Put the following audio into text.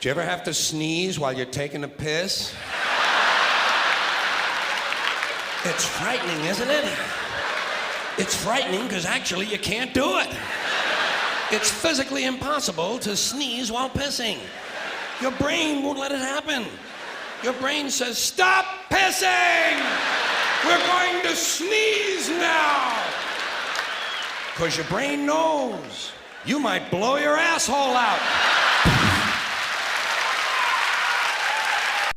Do you ever have to sneeze while you're taking a piss? It's frightening, isn't it? It's frightening because actually you can't do it. It's physically impossible to sneeze while pissing. Your brain won't let it happen. Your brain says, stop pissing! We're going to sneeze now! Because your brain knows you might blow your asshole out.